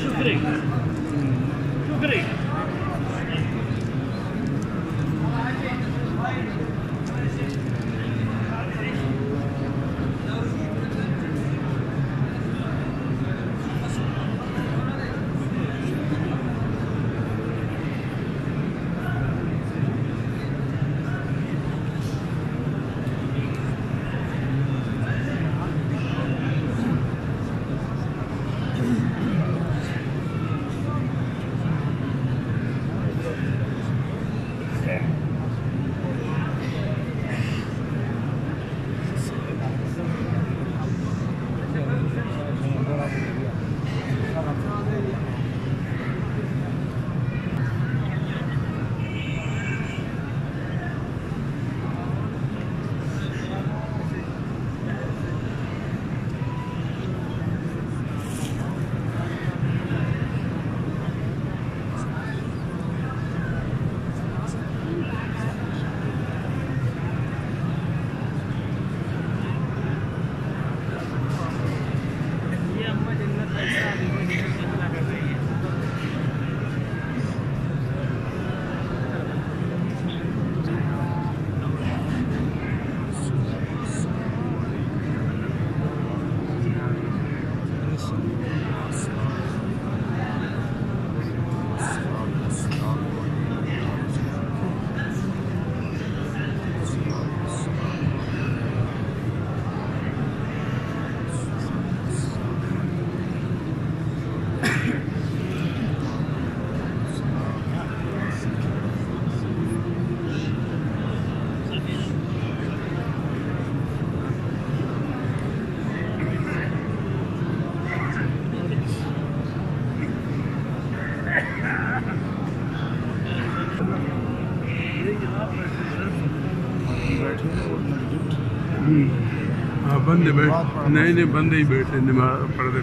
شكري شكري बंदे बैठ नहीं बंदे ही बैठे नमाज पढ़ते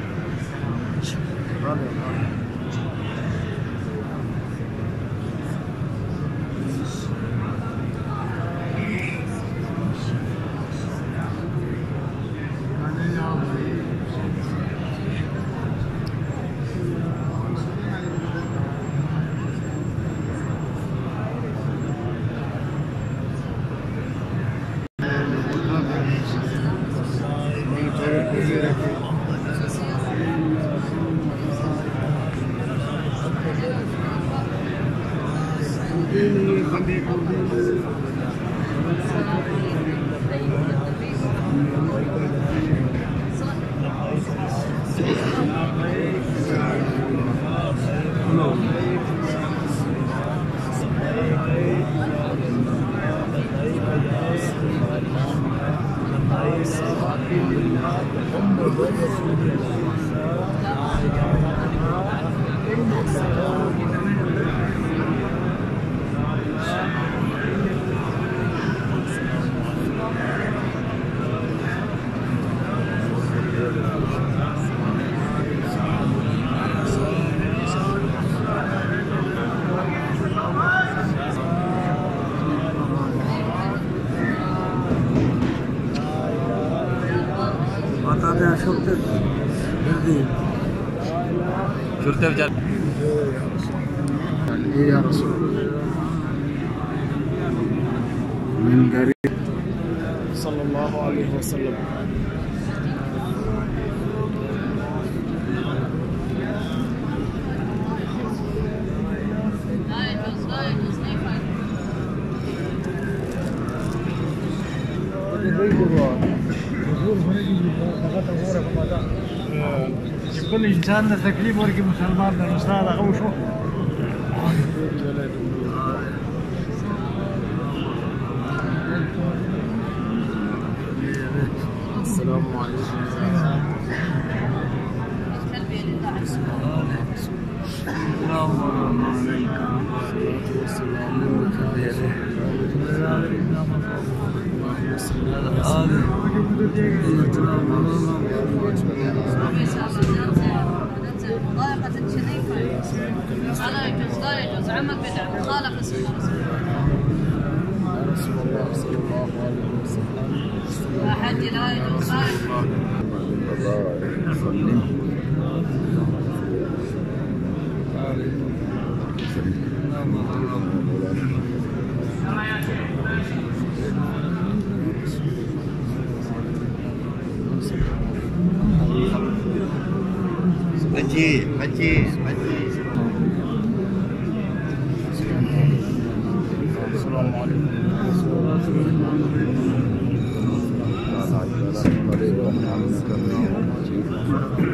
يا رسول من قريب صلى الله عليه وسلم. كل إنسان تكليف ورقي مسلمان الأستاذ أغوشو السلام عليكم. اللهم عليك الصلاة والسلام مضايقة لا يجوز عمك بدعة مخالفة سنة رسول الله. رسول الله صلى الله عليه وسلم. أحد لا يصلي. Haji.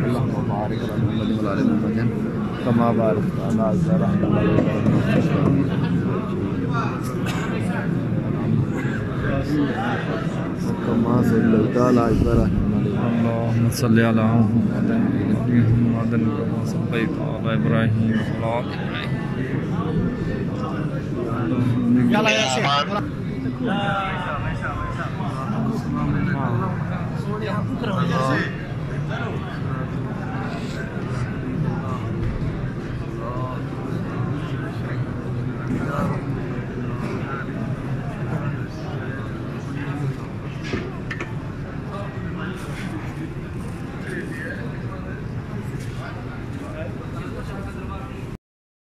اللهم بارك على محمد وعلى ال محمد كما باركت على ابراهيم وعلى ال ابراهيم. كما صليت على ابراهيم. اللهم صل على محمد كما صليت على ابراهيم وعلى ال ابراهيم. يلا يا شيخ. الله